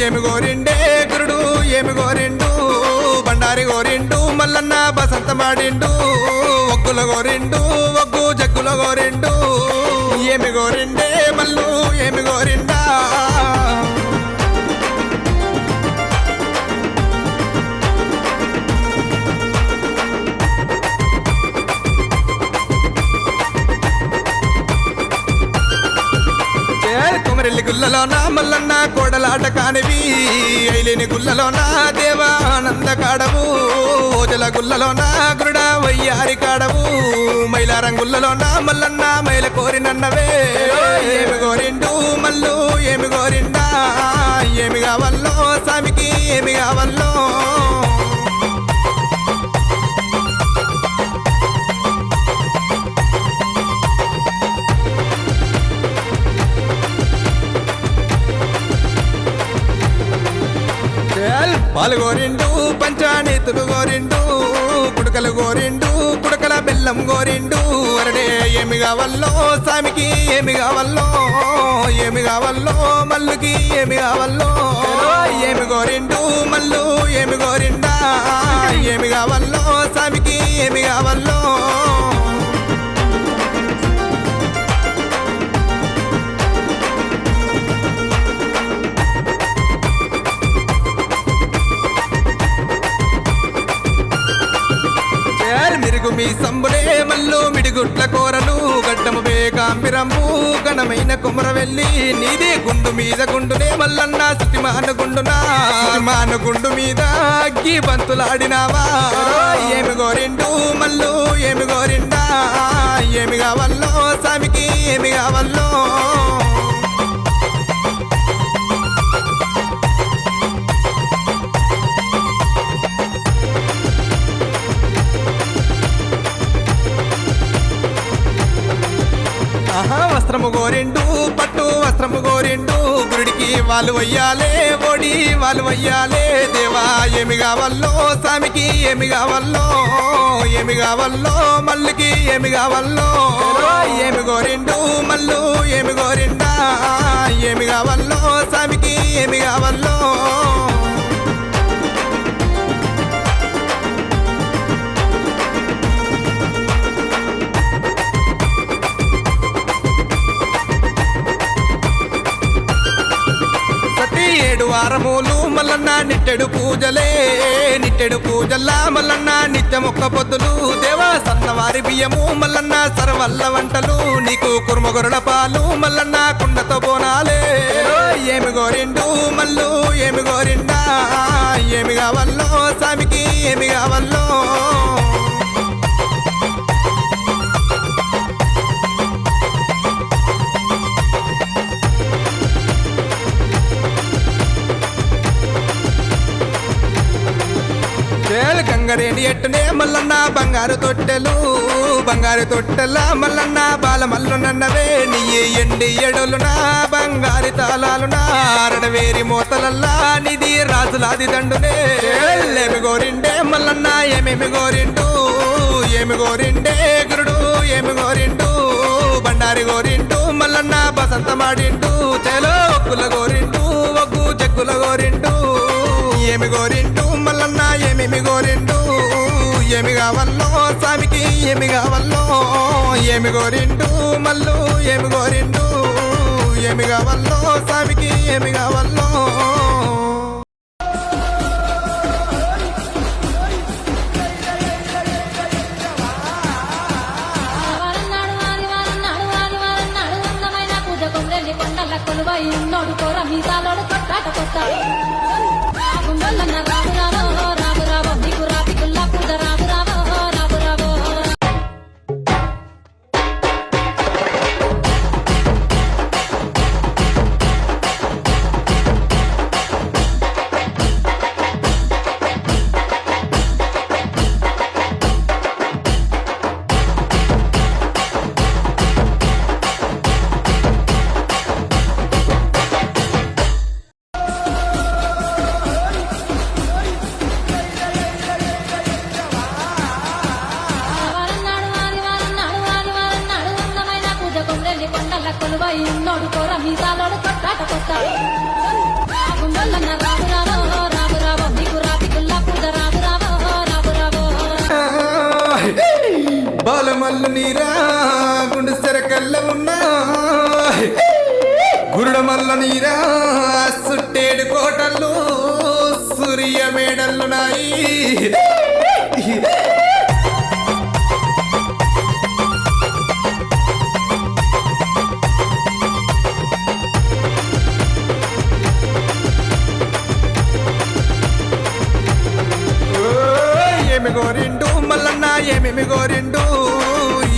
ఏమి గోరిండే గురుడు ఏమి గోరిండు బండారి గోరిండు మల్లన్న బసంతమాడిండు ఒగ్గుల గోరిండు ఒగ్గు జగ్గుల గోరిండు ఏమి గోరిండే మల్లు ఏమి గోరిండా కొమరెల్లి గుల్లలోనా మల్లన్న కోడలాట కానివి ఐలేని గుల్లలోనా దేవానంద కాడవు ఓజల గుల్లలోనా గురుడ వయ్యారి కాడవు మైలారం గుల్లలోనా మల్లన్న మైల కోరినన్నవే ఏమి గోరిండు మల్లు ఏమి గోరిండా ఏమి కావల్లో స్వామికి ఏమి కావల్లో పాలు గోరిండు పంచానీతులు గోరిండు కుడకలు గోరిండు కుడకల బెల్లం గోరిండు అరడే ఏమి కావల్లో స్వామికి ఏమి కావల్లో ఏమి కావల్లో మల్లుకి ఏమి కావల్లో ఏమి గోరిండు మల్లు ఏమి గోరిండా ఏమి కావల్లో స్వామికి ఏమి కావల్లో మిరుగు మీ సంబులే మల్లు మిడిగుట్ల కూరలు గడ్డము బేకాంపిరంబు ఘనమైన కుమరవెల్లి నీదే గుండు మీద గుండునే మల్లన్న సుతిమాను గుండు మీద అగ్గి బంతులాడినావా ఏమి గోరిండు మల్లు ఏమి గోరిండా ఏమి కావల్లో స్వామికి ఏమి కావల్లో వస్త్రము గోరిండు పట్టు వస్త్రము గోరిండు గురుడికి వాళ్ళు వయ్యాలే ఓడి వాళ్ళు వయ్యాలే దేవా ఏమి కావల్లో స్వామికి ఏమి కావల్లో ఏమి కావల్లో మల్లుకి ఏమి కావల్లో ఏమి గోరిండు మల్లు ఏమి గోరిండా ఏమి కావల్లో స్వామికి ఏమి కావల్లో ఏడు వారములు మల్లన్న నిట్టెడు పూజల్లా మల్లన్న నిత్యమొక్క పొద్దులు దేవా సన్నవారి బియ్యము మల్లన్న సర్వల్ల వంటలు నీకు కుర్మగొరల పాలు మల్లన్న కుండతో బోనాలే ఏమి గోరిండు మల్లు ఏమి గోరిండా ఏమి కావల్లో స్వామికి ఏమి కావల్లో గంగరేని ఎట్టునే మల్లన్న బంగారు తొట్టెల మల్లన్న బాలమల్లు నన్నవే నీ ఎండి ఎడలునా బంగారి తాళాలునా అరడవేరి మోతలల్లా నిధి రాజులాది దండునే ఏమి గోరిండే మల్లన్న ఏమేమి గోరిండు ఏమి గోరిండే గురుడు ఏమి గోరిండు బండారి గోరిండు మల్లన్న బసంతమాడిండు చేలో ఒగ్గుల గోరిండు ఒగ్గు జగ్గుల గోరిండు ఏమి గోరిండు మల్లన్న ఏమేమి గోరిండు ఏమి కావల్లో స్వామికి ఏమి కావల్లో ఏమి గోరిండు మల్లు ఏమి గోరిండు ఏమి కావల్లో స్వామికి ఏమి కావల్లో కొలువై ఉన్నోడు కోర మీసాలోడు కొట్టాట కొట్టాడు నీరా గుండు సెరకల్ల ఉన్నా గురుడమల్ల నీరా సుట్టేడు కోటలు సూర్య మేడల్లున్నాయి ఏమి గోరిండు మల్లన్న ఏమేమి గోరిండు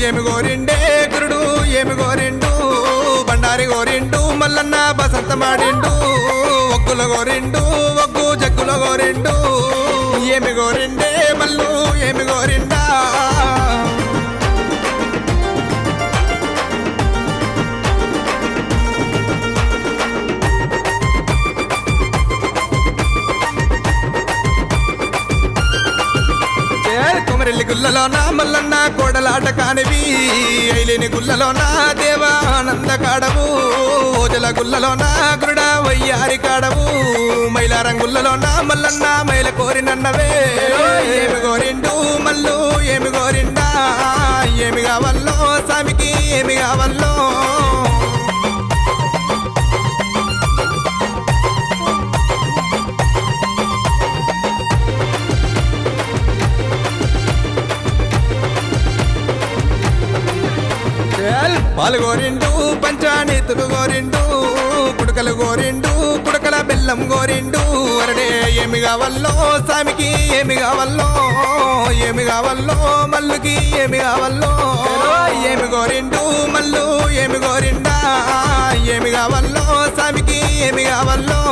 ఏమి గోరిండే గురుడు ఏమి గోరిండు బండారి గోరిండు మల్లన్న బసంత మాడిండు ఒగ్గుల గోరిండు ఒగ్గు జగ్గుల గోరిండు ఏమి గోరిండే మల్లు ఏమి గోరిండా కొమరెల్లి గుల్లలోనా మల్లన్న కోడలాట కానివి ఐలేని గుల్లలోనా దేవా ఆనంద కాడవు ఓజల గుల్లలోనా గురుడ వయ్యారి కాడవు మైలారం గుల్లలోనా మల్లన్న మైల కోరినన్నవే ఏమి గోరిండు మల్లు ఏమి గోరిండా ఏమి కావల్లో స్వామికి ఏమి కావల్లో పాలు గోరిండు పంచానీతులు గోరిండు కుడకలు గోరిండు కుడకల బెల్లం గోరిండు అరడే ఏమి కావల్లో స్వామికి ఏమి కావల్లో ఏమి కావల్లో మల్లుకి ఏమి కావల్లో ఏమి గోరిండు మల్లు ఏమి గోరిండా ఏమి కావల్లో స్వామికి ఏమి కావల్లో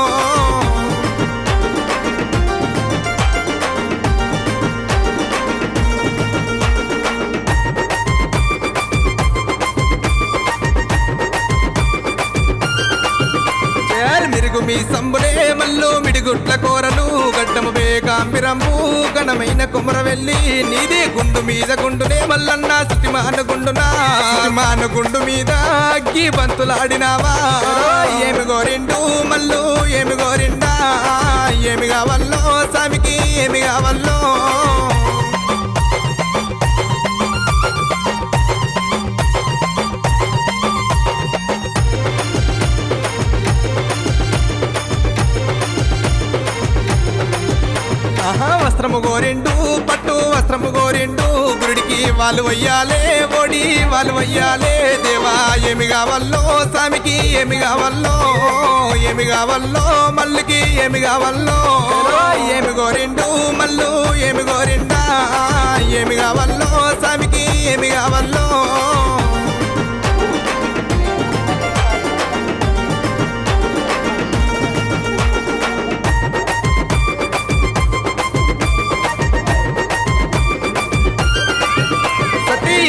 మిరుగు మీ సంబులే మల్లు మిడిగుట్ల కూరలు గడ్డము బేకాంబిరంబు ఘనమైన కుమరవెల్లి నీదే గుండు మీద గుండునే మల్లన్న సిటిమాను గుండునా సిటిమాను గుండు మీద అగ్గి బంతులాడినావా ఏమి గోరిండు మల్లు ఏమి గోరిండా ఏమి కావల్లో స్వామికి ఏమి కావల్లో వస్త్రము గోరిండు పట్టు వస్త్రము గోరిండు గురుడికి వాళ్ళు వయ్యాలే ఓడి వాళ్ళు వయ్యాలే దేవా ఏమి కావల్లో స్వామికి ఏమి కావల్లో ఏమి కావల్లో మల్లుకి ఏమి కావల్లో ఏమి గోరిండు మల్లు ఏమి గోరిండా ఏమి కావల్లో స్వామికి ఏమి కావల్లో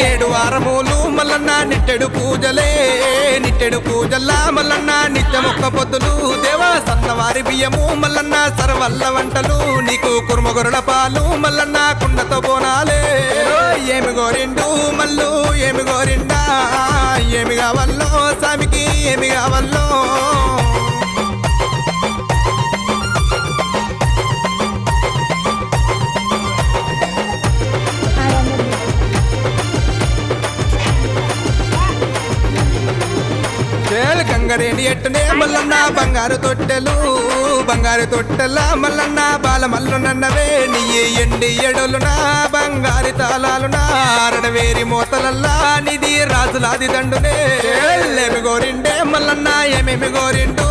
ఏడు వారములు మల్లన్న నిట్టెడు పూజలే నిట్టెడు పూజల్లా మల్లన్న నిత్యమొక్క పొద్దులు దేవా సన్నవారి బియ్యము మల్లన్న సర్వల్ల వంటలు నీకు కుర్మగొరల పాలు మల్లన్న కుండతో బోనాలే ఏమి గోరిండు మల్లు ఏమి గోరిండా ఏమి కావల్లో స్వామికి ఏమి కావల్లో గంగరేని ఎట్టునే మల్లన్న బంగారు తొట్టెల మల్లన్న బాల మల్లు నన్నవే నీ ఎండి ఎడలునా బంగారు తాళాలునా అరడవేరి మోతలల్లా నిధి రాజులాది దండునే ఏమి గోరిండే మల్లన్న ఏమేమి గోరిండు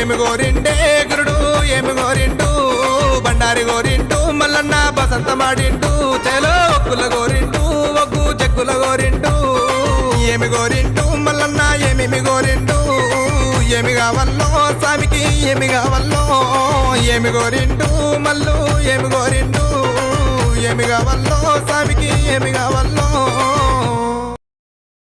ఏమి గోరిండే గురుడు ఏమి గోరిండు బండారి గోరిండు మల్లన్న బసంత మాడిండు చేలో ఒగ్గుల గోరిండు ఒగ్గు జగ్గుల గోరిండు ఏమి గోరిండు మల్లన్న ఏమేమి గోరిండు ఏమి కావల్లో స్వామికి ఏమి కావల్లో ఏమి గోరిండు మల్లు ఏమి గోరిండు ఏమి కావల్లో స్వామికి ఏమి కావల్లో